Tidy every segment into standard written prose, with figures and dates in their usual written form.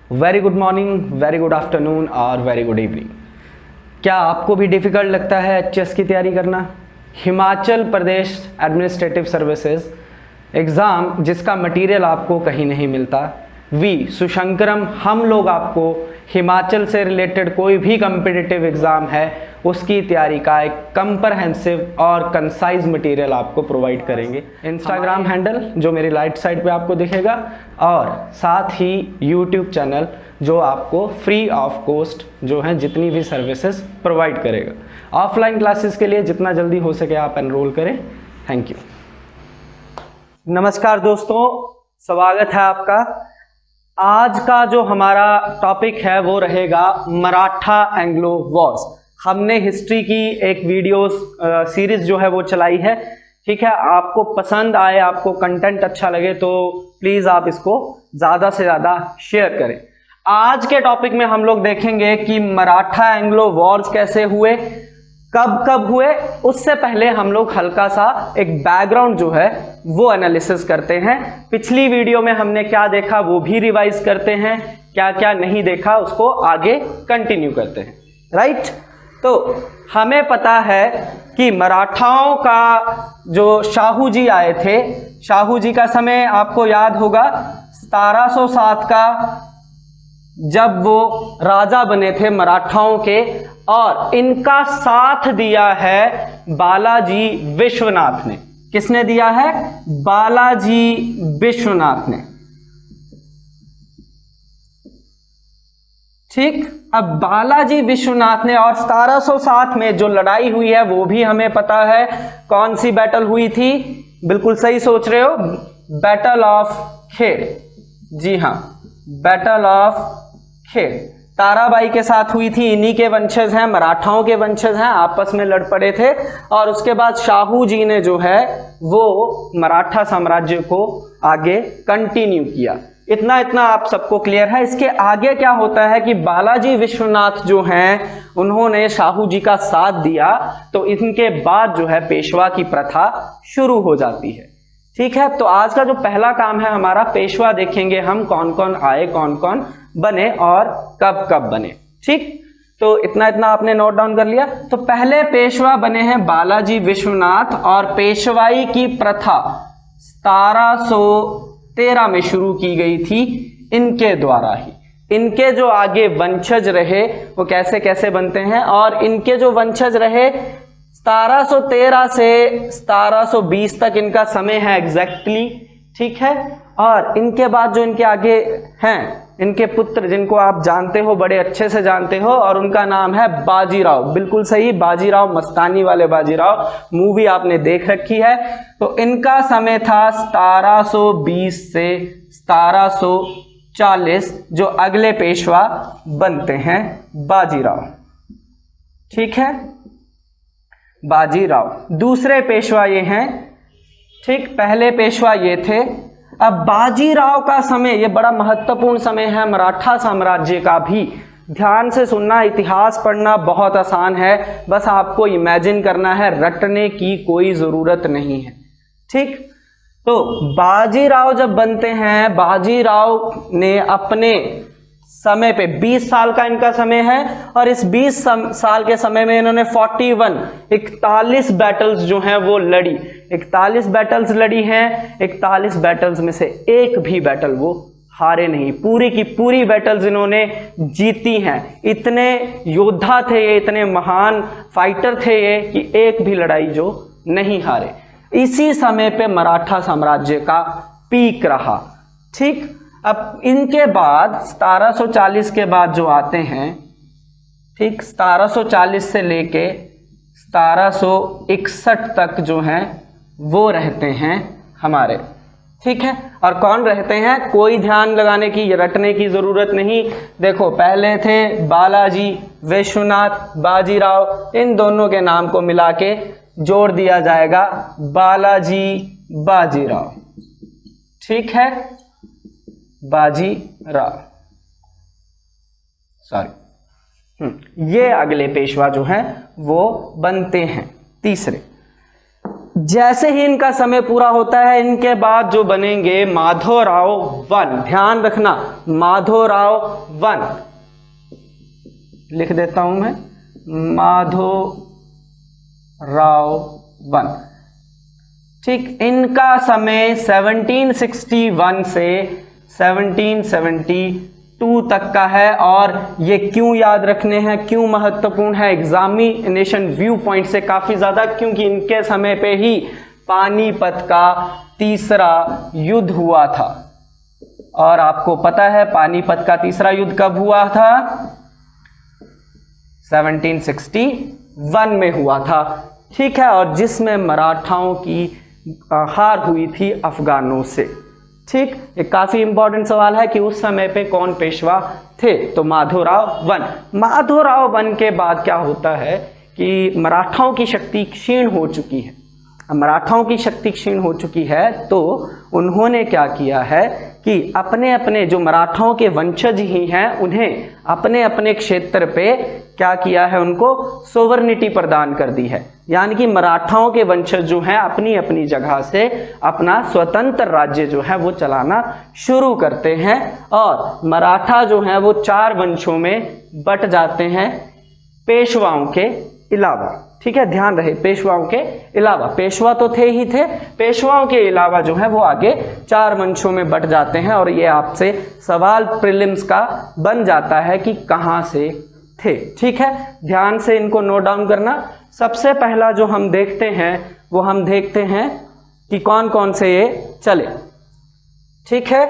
Very good morning, very good afternoon और very good evening. क्या आपको भी डिफ़िकल्ट लगता है एचएस की तैयारी करना? Himachal Pradesh administrative services exam जिसका मटेरियल आपको कहीं नहीं मिलता, वी सुशंकरम हम लोग आपको हिमाचल से रिलेटेड कोई भी कम्पिटिटिव एग्ज़ाम है उसकी तैयारी का एक कंप्रहेंसिव और कंसाइज मटेरियल आपको प्रोवाइड करेंगे। इंस्टाग्राम हैंडल जो मेरी राइट साइड पे आपको दिखेगा और साथ ही यूट्यूब चैनल जो आपको फ्री ऑफ कॉस्ट जो है जितनी भी सर्विसेज प्रोवाइड करेगा। ऑफलाइन क्लासेस के लिए जितना जल्दी हो सके आप एनरोल करें। Thank you. नमस्कार दोस्तों, स्वागत है आपका। आज का जो हमारा टॉपिक है वो रहेगा मराठा एंग्लो वॉर्स। हमने हिस्ट्री की एक वीडियोस सीरीज जो है वो चलाई है, ठीक है। आपको पसंद आए, आपको कंटेंट अच्छा लगे तो प्लीज़ आप इसको ज़्यादा से ज़्यादा शेयर करें। आज के टॉपिक में हम लोग देखेंगे कि मराठा एंग्लो वॉर्स कैसे हुए, कब कब हुए। उससे पहले हम लोग हल्का सा एक बैकग्राउंड जो है वो एनालिसिस करते हैं। पिछली वीडियो में हमने क्या देखा वो भी रिवाइज करते हैं, क्या क्या नहीं देखा उसको आगे कंटिन्यू करते हैं, राइट। तो हमें पता है कि मराठाओं का जो शाहू जी आए थे, शाहू जी का समय आपको याद होगा 1707 का, जब वो राजा बने थे मराठाओं के, और इनका साथ दिया है बालाजी विश्वनाथ ने। किसने दिया है? बालाजी विश्वनाथ ने, ठीक। अब बालाजी विश्वनाथ ने, और 1707 में जो लड़ाई हुई है वो भी हमें पता है। कौन सी बैटल हुई थी? बिल्कुल सही सोच रहे हो, बैटल ऑफ खेर। जी हाँ, बैटल ऑफ खेर ताराबाई के साथ हुई थी। इन्हीं के वंशज हैं, मराठाओं के वंशज हैं, आपस में लड़ पड़े थे। और उसके बाद शाहू जी ने जो है वो मराठा साम्राज्य को आगे कंटिन्यू किया। इतना आप सबको क्लियर है। इसके आगे क्या होता है कि बालाजी विश्वनाथ जो हैं उन्होंने शाहू जी का साथ दिया, तो इनके बाद जो है पेशवा की प्रथा शुरू हो जाती है, ठीक है। तो आज का जो पहला काम है हमारा, पेशवा देखेंगे हम, कौन कौन आए, कौन कौन बने और कब कब बने, ठीक। तो इतना आपने नोट डाउन कर लिया। तो पहले पेशवा बने हैं बालाजी विश्वनाथ, और पेशवाई की प्रथा 1713 में शुरू की गई थी इनके द्वारा ही। इनके जो आगे वंशज रहे वो कैसे कैसे बनते हैं, और इनके जो वंशज रहे 1713 से 1720 तक इनका समय है एग्जैक्टली, ठीक है। और इनके बाद जो इनके आगे हैं इनके पुत्र, जिनको आप जानते हो, बड़े अच्छे से जानते हो, और उनका नाम है बाजीराव। बिल्कुल सही, बाजीराव मस्तानी वाले बाजीराव, मूवी आपने देख रखी है। तो इनका समय था 1720 से 1740, जो अगले पेशवा बनते हैं बाजीराव, ठीक है, बाजीराव। दूसरे पेशवा ये हैं, ठीक। पहले पेशवा ये थे। अब बाजीराव का समय, ये बड़ा महत्वपूर्ण समय है मराठा साम्राज्य का भी। ध्यान से सुनना, इतिहास पढ़ना बहुत आसान है, बस आपको इमेजिन करना है, रटने की कोई ज़रूरत नहीं है, ठीक। तो बाजीराव जब बनते हैं, बाजीराव ने अपने समय पे 20 साल का इनका समय है, और इस 20 साल के समय में इन्होंने 41 बैटल्स जो हैं वो लड़ी। 41 बैटल्स लड़ी हैं। 41 बैटल्स में से एक भी बैटल वो हारे नहीं। पूरी की पूरी बैटल्स इन्होंने जीती हैं। इतने योद्धा थे ये, इतने महान फाइटर थे ये, कि एक भी लड़ाई जो नहीं हारे। इसी समय पे मराठा साम्राज्य का पीक रहा, ठीक। अब इनके बाद 1740 के बाद जो आते हैं, ठीक, 1740 से लेके 1761 तक जो हैं वो रहते हैं हमारे, ठीक है। और कौन रहते हैं? कोई ध्यान लगाने की, रटने की ज़रूरत नहीं। देखो, पहले थे बालाजी विश्वनाथ, बाजीराव, इन दोनों के नाम को मिला के जोड़ दिया जाएगा बालाजी बाजीराव, ठीक है, बाजीराव, सॉरी। ये अगले पेशवा जो हैं वो बनते हैं तीसरे। जैसे ही इनका समय पूरा होता है, इनके बाद जो बनेंगे माधवराव वन, ध्यान रखना माधवराव वन, लिख देता हूं मैं माधवराव वन। ठीक, इनका समय 1761 से 1772 तक का है। और ये क्यों याद रखने हैं, क्यों महत्वपूर्ण है एग्जामिनेशन व्यू पॉइंट से काफी ज्यादा, क्योंकि इनके समय पे ही पानीपत का तीसरा युद्ध हुआ था। और आपको पता है पानीपत का तीसरा युद्ध कब हुआ था? 1761 में हुआ था। ठीक है, और जिसमें मराठाओं की हार हुई थी अफगानों से। ठीक, ये काफी इंपॉर्टेंट सवाल है कि उस समय पे कौन पेशवा थे, तो माधवराव वन। माधवराव वन के बाद क्या होता है कि मराठाओं की शक्ति क्षीण हो चुकी है। मराठाओं की शक्ति क्षीण हो चुकी है तो उन्होंने क्या किया है कि अपने अपने जो मराठाओं के वंशज ही हैं उन्हें अपने अपने क्षेत्र पे क्या किया है, उनको सोवर्निटी प्रदान कर दी है। यानी कि मराठाओं के वंशज जो हैं अपनी अपनी जगह से अपना स्वतंत्र राज्य जो है वो चलाना शुरू करते हैं। और मराठा जो हैं वो 4 वंशों में बट जाते हैं पेशवाओं के अलावा। ठीक है, ध्यान रहे पेशवाओं के अलावा, पेशवा तो थे ही थे, पेशवाओं के अलावा जो है वो आगे 4 वंशों में बट जाते हैं। और ये आपसे सवाल प्रीलिम्स का बन जाता है कि कहाँ से थे। ठीक है, ध्यान से इनको नोट डाउन करना। सबसे पहला जो हम देखते हैं वो हम देखते हैं कि कौन कौन से ये चले। ठीक है,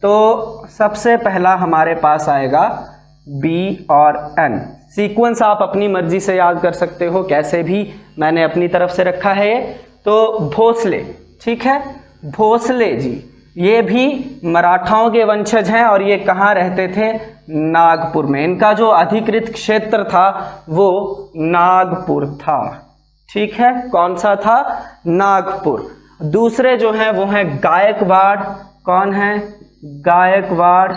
तो सबसे पहला हमारे पास आएगा बी और एन। सीक्वेंस आप अपनी मर्जी से याद कर सकते हो, कैसे भी मैंने अपनी तरफ से रखा है ये। तो भोसले, ठीक है, भोसले जी ये भी मराठाओं के वंशज हैं और ये कहाँ रहते थे? नागपुर में। इनका जो अधिकृत क्षेत्र था वो नागपुर था। ठीक है, कौन सा था? नागपुर। दूसरे जो हैं वो हैं गायकवाड़। कौन है? गायकवाड़।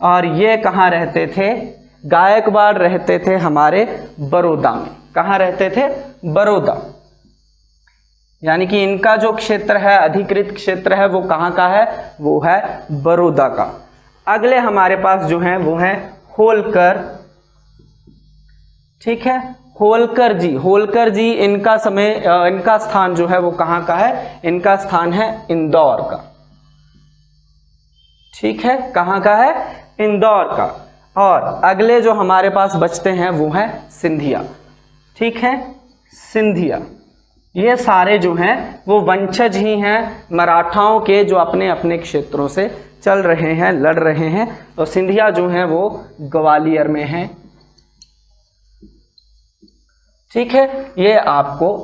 और ये कहाँ रहते थे? गायकवाड़ रहते थे हमारे बड़ौदा में। कहाँ रहते थे? बड़ौदा। यानी कि इनका जो क्षेत्र है, अधिकृत क्षेत्र है, वो कहाँ का है? वो है बड़ौदा का। अगले हमारे पास जो हैं वो हैं होलकर। ठीक है, होलकर जी, होलकर जी इनका समय इनका स्थान जो है वो कहाँ का है? इनका स्थान है इंदौर का। ठीक है, कहाँ का है? इंदौर का। और अगले जो हमारे पास बचते हैं वो हैं सिंधिया। ठीक है, सिंधिया। ये सारे जो हैं वो वंशज ही हैं मराठाओं के, जो अपने अपने क्षेत्रों से चल रहे हैं, लड़ रहे हैं। तो सिंधिया जो हैं वो ग्वालियर में हैं। ठीक है, ये आपको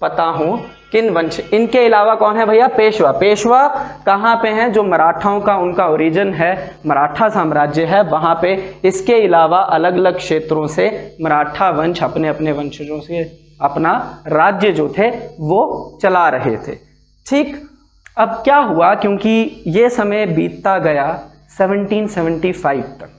पता हो किन वंश। इनके अलावा कौन है भैया? पेशवा। पेशवा कहाँ पे हैं? जो मराठाओं का उनका ओरिजिन है, मराठा साम्राज्य है, वहाँ पे। इसके अलावा अलग अलग क्षेत्रों से मराठा वंश अपने अपने वंशजों से अपना राज्य जो थे वो चला रहे थे। ठीक, अब क्या हुआ, क्योंकि ये समय बीतता गया 1775 तक।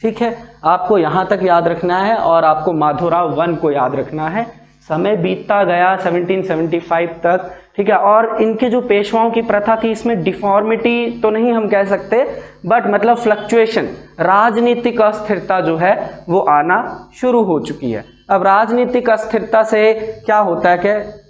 ठीक है, आपको यहाँ तक याद रखना है और आपको माधवराव वन को याद रखना है। समय बीतता गया 1775 तक। ठीक है, और इनके जो पेशवाओं की प्रथा थी, इसमें डिफॉर्मिटी तो नहीं हम कह सकते, बट मतलब फ्लक्चुएशन, राजनीतिक अस्थिरता जो है वो आना शुरू हो चुकी है। अब राजनीतिक अस्थिरता से क्या होता है कि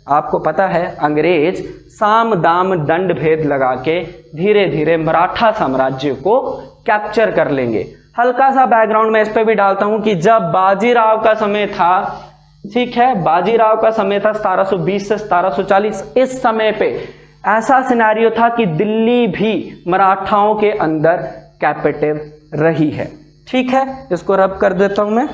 आपको पता है अंग्रेज साम दाम दंड भेद लगा के धीरे धीरे मराठा साम्राज्य को कैप्चर कर लेंगे। हल्का सा बैकग्राउंड में इस पे भी डालता हूं कि जब बाजीराव का समय था, ठीक है, बाजीराव का समय था 1720 से 1740, इस समय पे ऐसा सिनेरियो था कि दिल्ली भी मराठाओं के अंदर कैपिटिव रही है। ठीक है, इसको रब कर देता हूं मैं।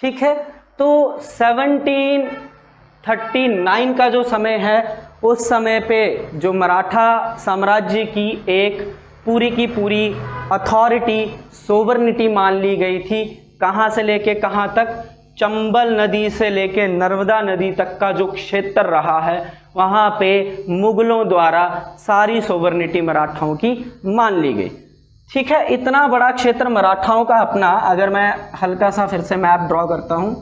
ठीक है, तो 1739 का जो समय है, उस समय पे जो मराठा साम्राज्य की एक पूरी की पूरी अथॉरिटी, सोवर्निटी मान ली गई थी। कहाँ से लेके कहाँ तक? चंबल नदी से लेके नर्मदा नदी तक का जो क्षेत्र रहा है, वहाँ पे मुगलों द्वारा सारी सोवर्निटी मराठाओं की मान ली गई। ठीक है, इतना बड़ा क्षेत्र मराठाओं का अपना। अगर मैं हल्का सा फिर से मैप ड्रॉ करता हूँ,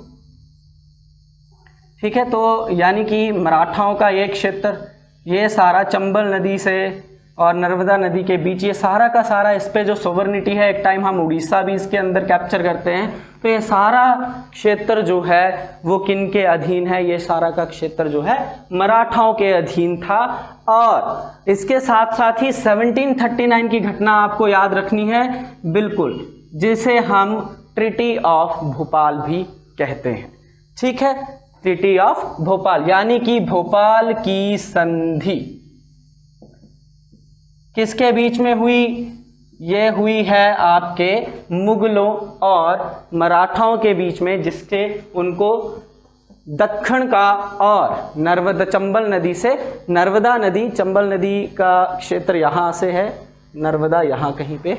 ठीक है, तो यानी कि मराठाओं का एक क्षेत्र, ये सारा चंबल नदी से और नर्मदा नदी के बीच, ये सारा का सारा इस पे जो सोवर्निटी है, एक टाइम हम उड़ीसा भी इसके अंदर कैप्चर करते हैं, तो ये सारा क्षेत्र जो है वो किन के अधीन है, ये सारा का क्षेत्र जो है मराठाओं के अधीन था। और इसके साथ साथ ही 1739 की घटना आपको याद रखनी है, बिल्कुल, जिसे हम ट्रीटी ऑफ भोपाल भी कहते हैं। ठीक है, ट्रीटी ऑफ भोपाल, यानी कि भोपाल की संधि किसके बीच में हुई? ये हुई है आपके मुगलों और मराठाओं के बीच में, जिसके उनको दक्षिण का और नर्मदा चंबल नदी से, नर्मदा नदी चंबल नदी का क्षेत्र यहाँ से है, नर्मदा यहाँ कहीं पे,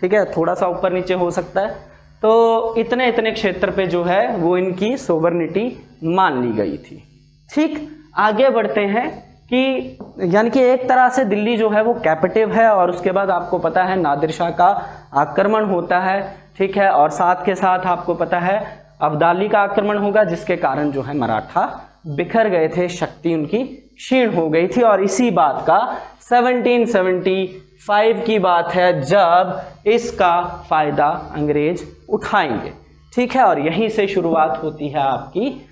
ठीक है, थोड़ा सा ऊपर नीचे हो सकता है, तो इतने इतने क्षेत्र पे जो है वो इनकी सोवर्निटी मान ली गई थी। ठीक, आगे बढ़ते हैं कि यानी कि एक तरह से दिल्ली जो है वो कैपिटिव है, और उसके बाद आपको पता है नादिर शाह का आक्रमण होता है। ठीक है, और साथ के साथ आपको पता है अब्दाली का आक्रमण होगा, जिसके कारण जो है मराठा बिखर गए थे, शक्ति उनकी क्षीण हो गई थी। और इसी बात का 1775 की बात है जब इसका फायदा अंग्रेज उठाएंगे। ठीक है, और यहीं से शुरुआत होती है आपकी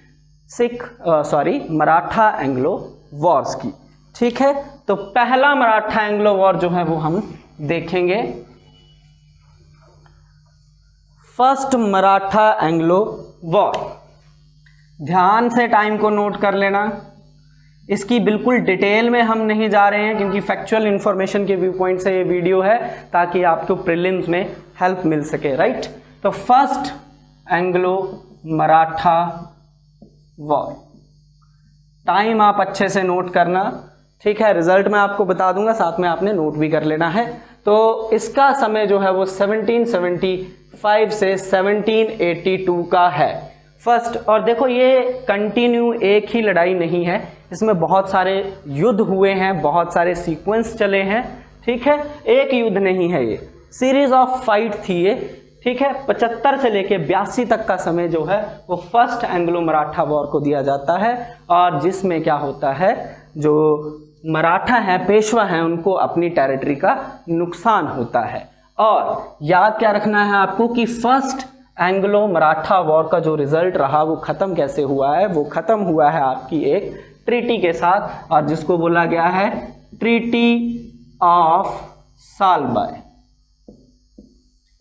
मराठा एंग्लो वॉर्स की। ठीक है, तो पहला मराठा एंग्लो वॉर जो है वो हम देखेंगे, फर्स्ट मराठा एंग्लो वॉर। ध्यान से टाइम को नोट कर लेना, इसकी बिल्कुल डिटेल में हम नहीं जा रहे हैं, क्योंकि फैक्चुअल इंफॉर्मेशन के व्यू पॉइंट से ये वीडियो है, ताकि आपको प्रीलिम्स में हेल्प मिल सके। राइट, तो first Anglo Maratha war, time आप अच्छे से नोट करना। ठीक है, रिजल्ट मैं आपको बता दूंगा, साथ में आपने नोट भी कर लेना है। तो इसका समय जो है वो 1775 से 1782 का है फर्स्ट। और देखो, ये कंटिन्यू एक ही लड़ाई नहीं है, इसमें बहुत सारे युद्ध हुए हैं, बहुत सारे सीक्वेंस चले हैं। ठीक है, एक युद्ध नहीं है, ये सीरीज ऑफ फाइट थी ये। ठीक है, 75 से लेके 82 तक का समय जो है वो फर्स्ट एंग्लो मराठा वॉर को दिया जाता है, और जिसमें क्या होता है, जो मराठा हैं, पेशवा हैं, उनको अपनी टेरिटरी का नुकसान होता है। और याद क्या रखना है आपको कि फर्स्ट एंग्लो मराठा वॉर का जो रिजल्ट रहा वो खत्म कैसे हुआ है? वो खत्म हुआ है आपकी एक ट्रीटी के साथ, और जिसको बोला गया है ट्रीटी ऑफ सालबाई।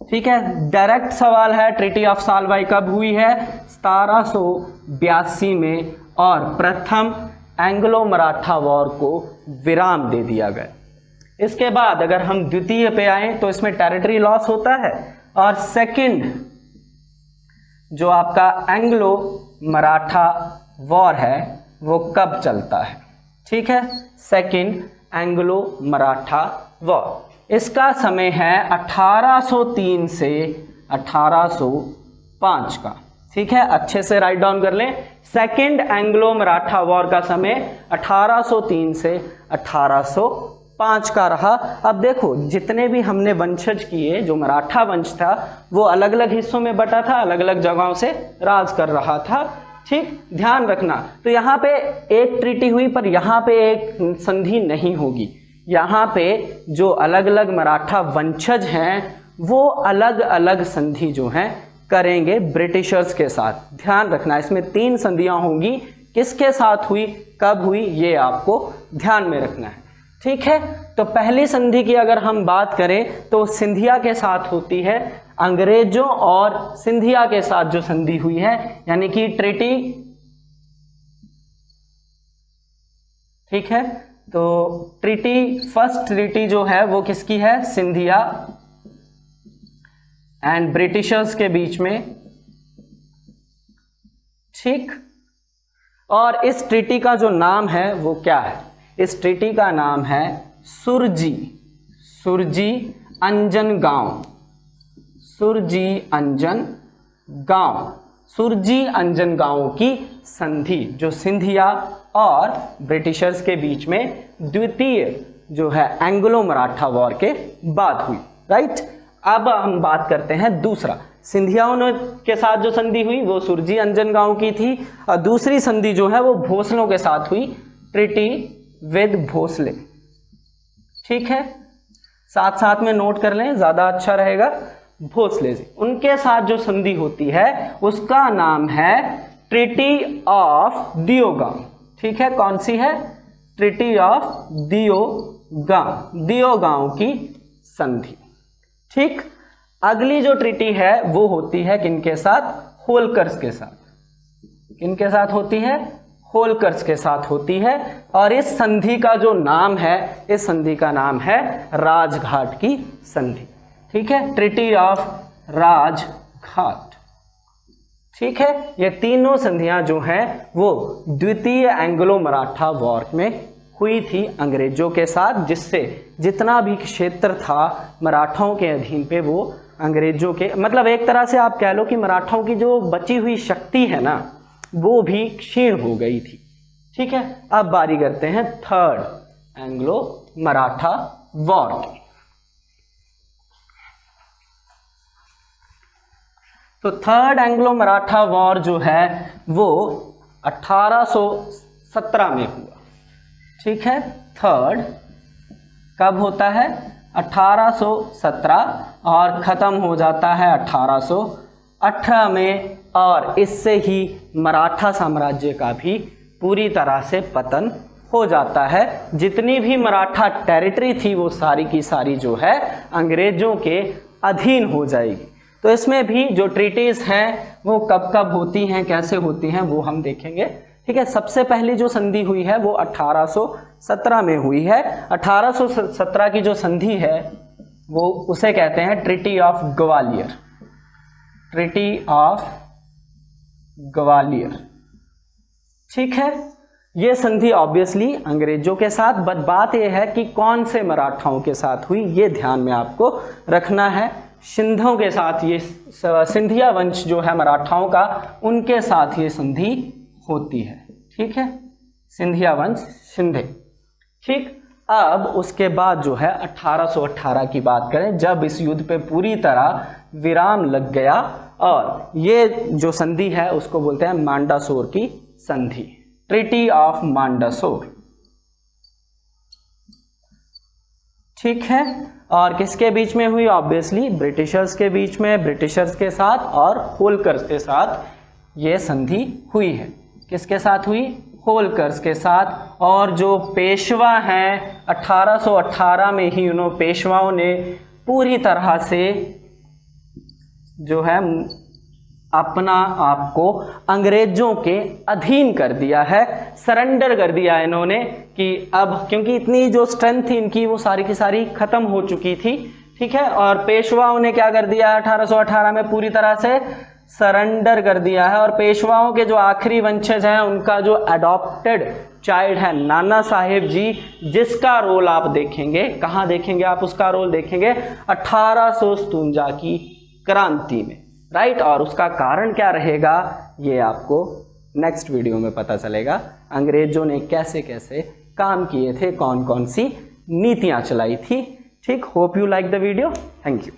ठीक है, डायरेक्ट सवाल है, ट्रीटी ऑफ सालबाई कब हुई है? 1782 में, और प्रथम एंग्लो मराठा वॉर को विराम दे दिया गया। इसके बाद अगर हम द्वितीय पे आए तो इसमें टेरिटरी लॉस होता है, और सेकंड जो आपका एंग्लो मराठा वॉर है वो कब चलता है? ठीक है, सेकंड एंग्लो मराठा वॉर, इसका समय है 1803 से 1805 का। ठीक है, अच्छे से राइट डाउन कर लें। सेकंड एंग्लो मराठा वॉर का समय 1803 से 1805 का रहा। अब देखो, जितने भी हमने वंशज किए, जो मराठा वंश था वो अलग अलग हिस्सों में बटा था, अलग अलग जगहों से राज कर रहा था। ठीक, ध्यान रखना। तो यहाँ पे एक ट्रीटी हुई, पर यहाँ पे एक संधि नहीं होगी। यहाँ पे जो अलग अलग मराठा वंशज हैं वो अलग अलग संधि जो हैं करेंगे ब्रिटिशर्स के साथ। ध्यान रखना, इसमें 3 संधियां होंगी, किसके साथ हुई, कब हुई, ये आपको ध्यान में रखना है। ठीक है, तो पहली संधि की अगर हम बात करें तो सिंधिया के साथ होती है, अंग्रेजों और सिंधिया के साथ जो संधि हुई है, यानी कि ट्रीटी। ठीक है, तो ट्रीटी, फर्स्ट ट्रीटी जो है वो किसकी है? सिंधिया एंड ब्रिटिशर्स के बीच में। ठीक, और इस ट्रीटी का जो नाम है वो क्या है? इस ट्रीटी का नाम है सुरजी अंजन गांव, सुरजी अंजन गांव की संधि, जो सिंधिया और ब्रिटिशर्स के बीच में द्वितीय जो है एंग्लो मराठा वॉर के बाद हुई। राइट, अब हम बात करते हैं दूसरा सिंधियाओं ने के साथ जो संधि हुई वो सुरजी अंजनगांव की थी, और दूसरी संधि जो है वो भोसलों के साथ हुई, ट्रीटी विद भोसले। ठीक है, साथ साथ में नोट कर लें, ज्यादा अच्छा रहेगा। भोसले जी, उनके साथ जो संधि होती है उसका नाम है ट्रीटी ऑफ दियोगांव। ठीक है, कौन सी है? ट्रीटी ऑफ दियोगांव, दियोगांव की संधि। ठीक, अगली जो ट्रीटी है वो होती है किनके साथ? होलकर्स के साथ। किनके साथ होती है? होलकर्स के साथ होती है, और इस संधि का जो नाम है, इस संधि का नाम है राजघाट की संधि। ठीक है, ट्रीटी ऑफ राजघाट। ठीक है, ये तीनों संधियां जो हैं वो द्वितीय एंग्लो मराठा वॉर में हुई थी अंग्रेजों के साथ, जिससे जितना भी क्षेत्र था मराठाओं के अधीन पे वो अंग्रेजों के, मतलब एक तरह से आप कह लो कि मराठाओं की जो बची हुई शक्ति है ना वो भी क्षीण हो गई थी। ठीक है, अब बारी करते हैं थर्ड एंग्लो मराठा वॉर की। तो थर्ड एंग्लो मराठा वॉर जो है वो 1817 में हुआ। ठीक है, थर्ड कब होता है? 1817, और ख़त्म हो जाता है 1818 में, और इससे ही मराठा साम्राज्य का भी पूरी तरह से पतन हो जाता है। जितनी भी मराठा टेरिटरी थी वो सारी की सारी जो है अंग्रेजों के अधीन हो जाएगी। तो इसमें भी जो ट्रीटीज हैं वो कब कब होती हैं, कैसे होती हैं, वो हम देखेंगे। ठीक है, सबसे पहली जो संधि हुई है वो 1817 में हुई है। 1817 की जो संधि है वो उसे कहते हैं treaty of Gwalior. Treaty of Gwalior. ठीक है, ये संधि ऑब्वियसली अंग्रेजों के साथ, बट बात यह है कि कौन से मराठाओं के साथ हुई ये ध्यान में आपको रखना है। सिंधों के साथ, ये सिंधिया वंश जो है मराठाओं का, उनके साथ ये संधि होती है। ठीक है, सिंधिया वंश, सिंधे। ठीक, अब उसके बाद जो है 1818 की बात करें, जब इस युद्ध पे पूरी तरह विराम लग गया, और ये जो संधि है उसको बोलते हैं मांडासोर की संधि, ट्रीटी ऑफ मांडासोर। ठीक है, और किसके बीच में हुई? ऑब्वियसली ब्रिटिशर्स के बीच में, ब्रिटिशर्स के साथ और होलकर्स के साथ ये संधि हुई है। किसके साथ हुई? होलकर्स के साथ। और जो पेशवा हैं 1818 में ही उन्होंने, पेशवाओं ने पूरी तरह से जो है अपना आप को अंग्रेजों के अधीन कर दिया है, सरेंडर कर दिया इन्होंने, कि अब क्योंकि इतनी जो स्ट्रेंथ थी इनकी वो सारी की सारी खत्म हो चुकी थी। ठीक है, और पेशवाओं ने क्या कर दिया 1818 में? पूरी तरह से सरेंडर कर दिया है। और पेशवाओं के जो आखिरी वंशज हैं उनका जो अडॉप्टेड चाइल्ड है नाना साहेब जी, जिसका रोल आप देखेंगे, कहाँ देखेंगे आप? उसका रोल देखेंगे 1857 की क्रांति में, राइट। और उसका कारण क्या रहेगा ये आपको नेक्स्ट वीडियो में पता चलेगा। अंग्रेजों ने कैसे कैसे काम किए थे, कौन कौन सी नीतियां चलाई थी। ठीक, hope you like the video, thank you.